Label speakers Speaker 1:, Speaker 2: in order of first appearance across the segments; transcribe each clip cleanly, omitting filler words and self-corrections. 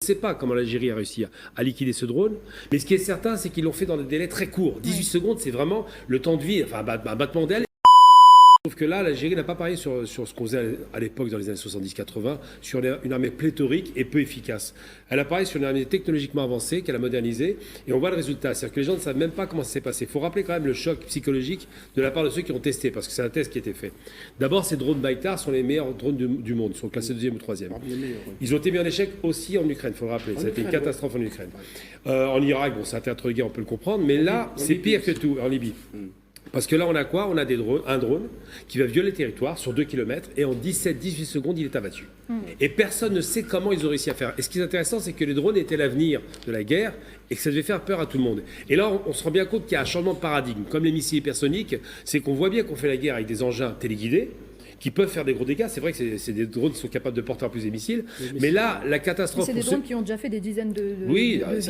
Speaker 1: sait pas comment l'Algérie a réussi à liquider ce drone, mais ce qui est certain, c'est qu'ils l'ont fait dans des délais très courts. 18 secondes, c'est vraiment le temps de vie, enfin un battement d'aile. Sauf que là, l'Algérie n'a pas parié sur ce qu'on faisait à l'époque, dans les années 70-80, sur une armée pléthorique et peu efficace. Elle a parié sur une armée technologiquement avancée, qu'elle a modernisée, et on voit le résultat. C'est-à-dire que les gens ne savent même pas comment ça s'est passé. Il faut rappeler quand même le choc psychologique de la part de ceux qui ont testé, parce que c'est un test qui a été fait. D'abord, ces drones Baytar sont les meilleurs drones du monde. Ils sont classés 2e ou 3e. Ils ont été mis en échec aussi en Ukraine, il faut le rappeler. Ça a été une catastrophe en Ukraine. En Irak, bon, c'est un théâtre de guerre, on peut le comprendre, mais là, c'est pire que tout, en Libye. Parce que là, on a quoi? On a un drone qui va violer le territoire sur 2 km et en 17-18 secondes, il est abattu. Et personne ne sait comment ils ont réussi à faire. Et ce qui est intéressant, c'est que les drones étaient l'avenir de la guerre et que ça devait faire peur à tout le monde. Et là, on se rend bien compte qu'il y a un changement de paradigme. Comme les missiles hypersoniques, c'est qu'on voit bien qu'on fait la guerre avec des engins téléguidés qui peuvent faire des gros dégâts. C'est vrai que c'est des drones qui sont capables de porter en plus des missiles. Mais là, la catastrophe...
Speaker 2: C'est des drones qui ont déjà fait des dizaines de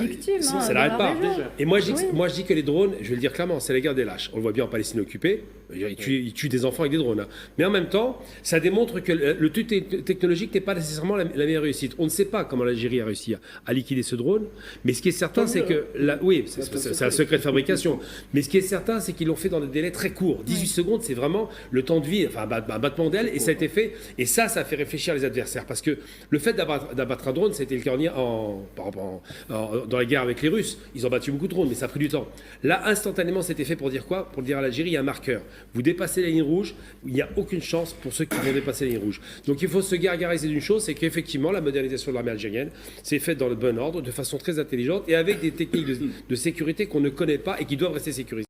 Speaker 2: victimes.
Speaker 1: Ça n'arrête pas. Et moi, je dis que les drones, je vais le dire clairement, c'est la guerre des lâches. On le voit bien en Palestine occupée. Ils tuent des enfants avec des drones. Mais en même temps, ça démontre que le tout technologique n'est pas nécessairement la meilleure réussite. On ne sait pas comment l'Algérie a réussi à liquider ce drone. Mais ce qui est certain, c'est que... Oui, c'est un secret de fabrication. Mais ce qui est certain, c'est qu'ils l'ont fait dans des délais très courts. 18 secondes, c'est vraiment le temps de vie, enfin un battement d'aile, et ça a été fait. Et ça fait réfléchir les adversaires. Parce que le fait d'abattre un drone, c'était le cas dans la guerre avec les Russes. Ils ont battu beaucoup de drones, mais ça a pris du temps. Là, instantanément, c'était fait pour dire quoi? Pour dire à l'Algérie, il y a un marqueur. Vous dépassez la ligne rouge, il n'y a aucune chance pour ceux qui vont dépasser la ligne rouge. Donc il faut se gargariser d'une chose, c'est qu'effectivement, la modernisation de l'armée algérienne s'est faite dans le bon ordre, de façon très intelligente, et avec des techniques de sécurité qu'on ne connaît pas et qui doivent rester sécurisées.